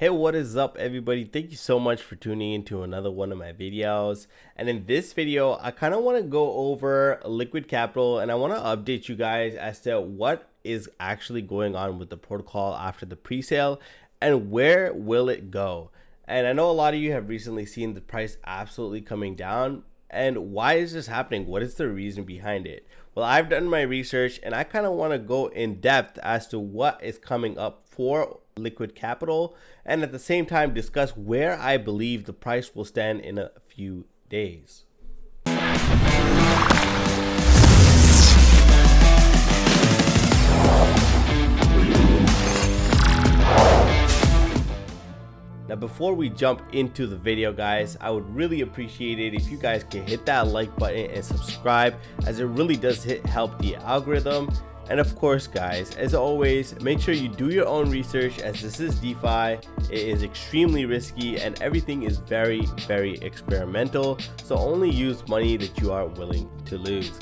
Hey, what is up everybody? Thank you so much for tuning into another one of my videos. And in this video, I kind of want to go over Liquid Capital and I want to update you guys as to what is actually going on with the protocol after the pre-sale and where will it go. And I know a lot of you have recently seen the price absolutely coming down. And why is this happening? What is the reason behind it? Well, I've done my research and I kind of want to go in depth as to what is coming up for Liquid Capital and at the same time discuss where I believe the price will stand in a few days. Now, before we jump into the video, guys, I would really appreciate it if you guys can hit that like button and subscribe, as it really does help the algorithm. And of course, guys, as always, make sure you do your own research, as this is DeFi. It is extremely risky and everything is very, very experimental. So only use money that you are willing to lose.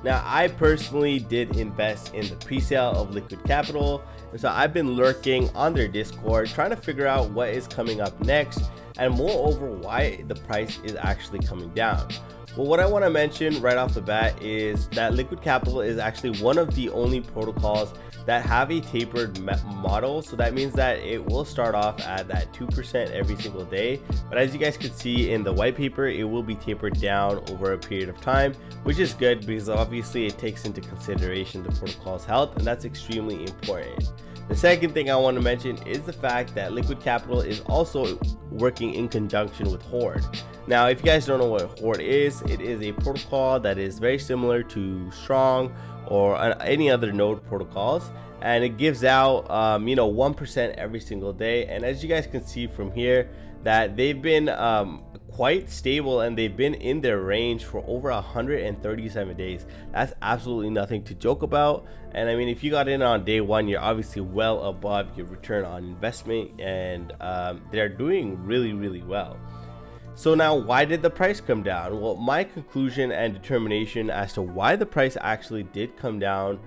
Now, I personally did invest in the pre-sale of Liquid Capital. And so I've been lurking on their Discord, trying to figure out what is coming up next and moreover, why the price is actually coming down. Well, what I want to mention right off the bat is that Liquid Capital is actually one of the only protocols that have a tapered model. So that means that it will start off at that 2% every single day. But as you guys can see in the white paper, it will be tapered down over a period of time, which is good because obviously it takes into consideration the protocol's health, and that's extremely important. The second thing I want to mention is the fact that Liquid Capital is also working in conjunction with Horde. Now, if you guys don't know what Horde is, it is a protocol that is very similar to Strong or any other node protocols, and it gives out 1% every single day. And as you guys can see from here, that they've been quite stable and they've been in their range for over 137 days. That's absolutely nothing to joke about. And I mean, if you got in on day one, you're obviously well above your return on investment, and they're doing really well. So now, why did the price come down? Well, my conclusion and determination as to why the price actually did come down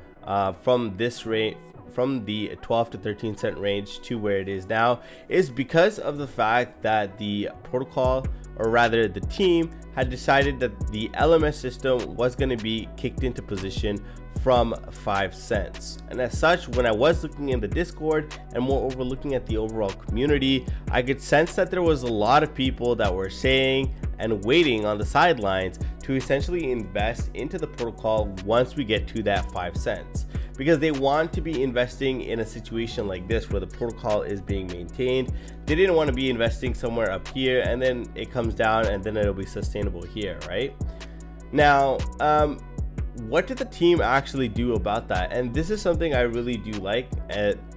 from this rate, from the 12 to 13 cent range to where it is now, is because of the fact that the protocol, or rather the team, had decided that the LMS system was going to be kicked into position from 5 cents. And as such, when I was looking in the Discord and moreover looking at the overall community, I could sense that there was a lot of people that were saying and waiting on the sidelines to essentially invest into the protocol once we get to that 5 cents, because they want to be investing in a situation like this where the protocol is being maintained. They didn't want to be investing somewhere up here and then it comes down and then it'll be sustainable here, right? Now, what did the team actually do about that? And this is something I really do like,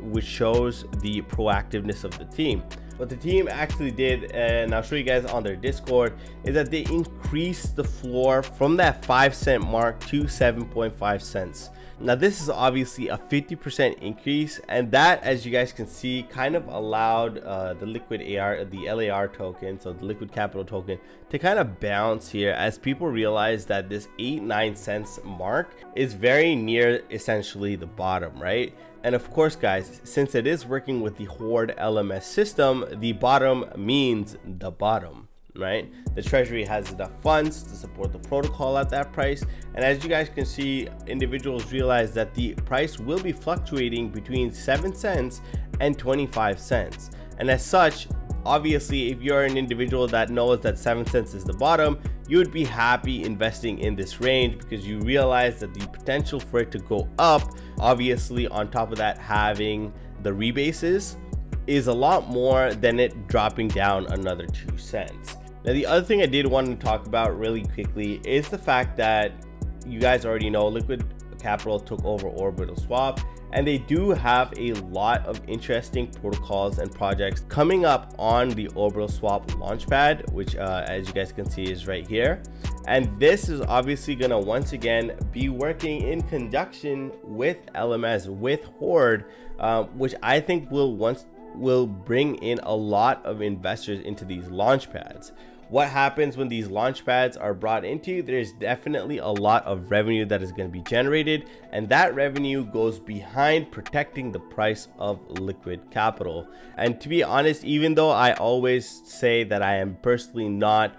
which shows the proactiveness of the team. What the team actually did, and I'll show you guys on their Discord, is that they increased the floor from that 5 cent mark to 7.5 cents. Now, this is obviously a 50% increase, and that, as you guys can see, kind of allowed the LAR token, so the Liquid Capital token, to kind of bounce here as people realize that this 8-9 cents mark is very near essentially the bottom, right? And of course, guys, since it is working with the Horde LMS system, the bottom means the bottom, right? The treasury has enough funds to support the protocol at that price. And as you guys can see, individuals realize that the price will be fluctuating between 7 cents and 25 cents. And as such, obviously, if you're an individual that knows that 7 cents is the bottom, you would be happy investing in this range because you realize that the potential for it to go up, obviously on top of that having the rebases, is a lot more than it dropping down another 2 cents. Now, the other thing I did want to talk about really quickly is the fact that you guys already know Liquid Capital took over Orbital Swap, and they do have a lot of interesting protocols and projects coming up on the Orbital Swap Launchpad, which as you guys can see is right here. And this is obviously going to once again be working in conjunction with LMS, with Horde, which I think will bring in a lot of investors into these launch pads. what happens when these launch pads are brought into, there's definitely a lot of revenue that is going to be generated, and that revenue goes behind protecting the price of liquid capital. And to be honest, even though I always say that I am personally not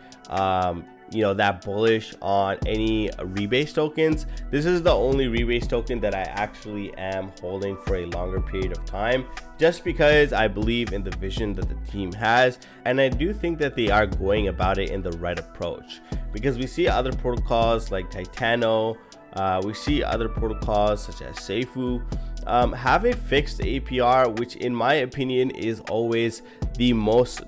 that bullish on any rebase tokens, this is the only rebase token that I actually am holding for a longer period of time, just because I believe in the vision that the team has, and I do think that they are going about it in the right approach. Because we see other protocols like Titano, we see other protocols such as Safu have a fixed APR, which in my opinion is always the most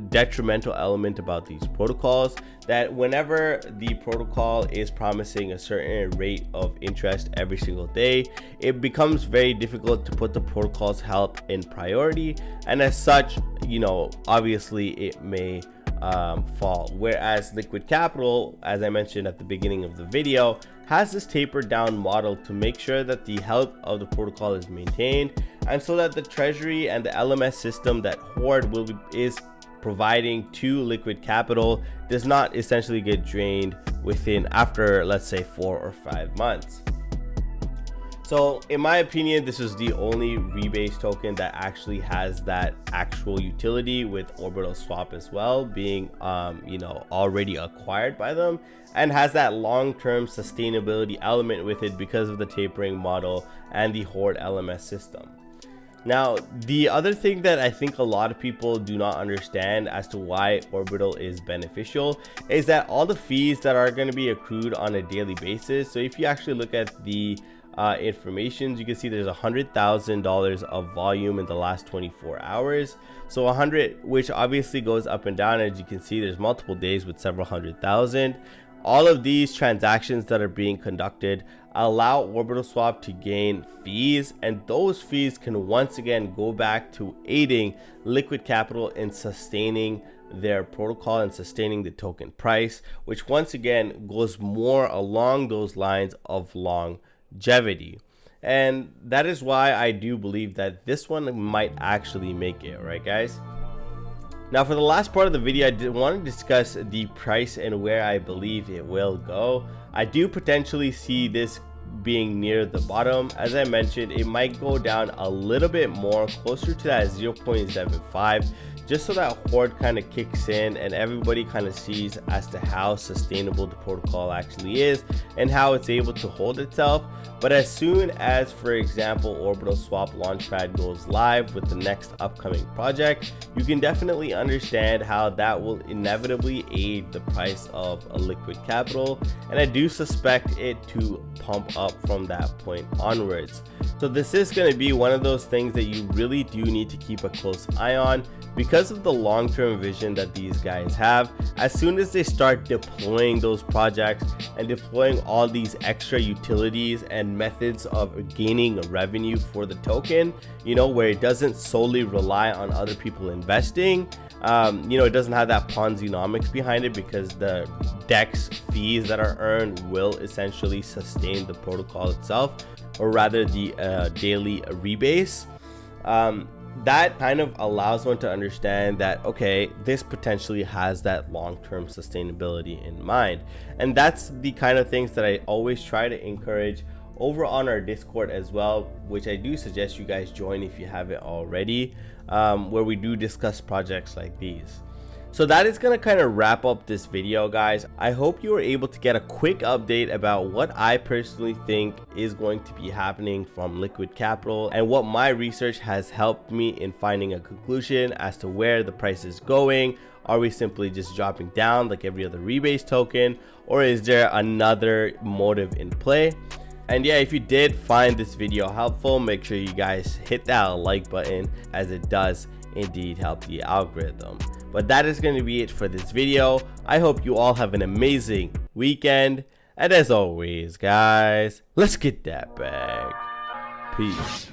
detrimental element about these protocols. That whenever the protocol is promising a certain rate of interest every single day, it becomes very difficult to put the protocol's health in priority, and as such, obviously it may fall. Whereas liquid capital, as I mentioned at the beginning of the video, has this tapered down model to make sure that the health of the protocol is maintained, and so that the treasury and the LMS system that Horde is providing to liquid capital does not essentially get drained after, let's say, 4 or 5 months. So in my opinion, this is the only rebase token that actually has that actual utility, with Orbital Swap as well being already acquired by them, and has that long-term sustainability element with it because of the tapering model and the Horde LMS system. Now, the other thing that I think a lot of people do not understand as to why Orbital is beneficial is that all the fees that are going to be accrued on a daily basis. So if you actually look at the information, you can see there's $100,000 of volume in the last 24 hours. So 100, which obviously goes up and down. As you can see, there's multiple days with several 100,000. All of these transactions that are being conducted allow Orbital Swap to gain fees, and those fees can once again go back to aiding liquid capital in sustaining their protocol and sustaining the token price, which once again goes more along those lines of longevity. And that is why I do believe that this one might actually make it, right guys? Now, for the last part of the video, I did want to discuss the price and where I believe it will go. I do potentially see this being near the bottom. As I mentioned, it might go down a little bit more, closer to that 0.75, just so that Horde kind of kicks in and everybody kind of sees as to how sustainable the protocol actually is and how it's able to hold itself. But as soon as, for example, Orbital Swap Launchpad goes live with the next upcoming project, you can definitely understand how that will inevitably aid the price of a liquid capital, and I do suspect it to pump up from that point onwards. So this is going to be one of those things that you really do need to keep a close eye on, because of the long-term vision that these guys have. As soon as they start deploying those projects and deploying all these extra utilities and methods of gaining revenue for the token, where it doesn't solely rely on other people investing, it doesn't have that Ponzi-nomics behind it, because the DEX fees that are earned will essentially sustain the protocol itself, or rather the daily rebase. That kind of allows one to understand that, okay, this potentially has that long-term sustainability in mind. And that's the kind of things that I always try to encourage over on our Discord as well, which I do suggest you guys join if you haven't already, where we do discuss projects like these. So that is going to kind of wrap up this video, guys. I hope you were able to get a quick update about what I personally think is going to be happening from liquid capital, and what my research has helped me in finding a conclusion as to where the price is going. Are we simply just dropping down like every other rebase token, or is there another motive in play? And yeah, if you did find this video helpful, make sure you guys hit that like button, as it does indeed help the algorithm. But that is going to be it for this video. I hope you all have an amazing weekend, and as always guys, let's get that bag. Peace.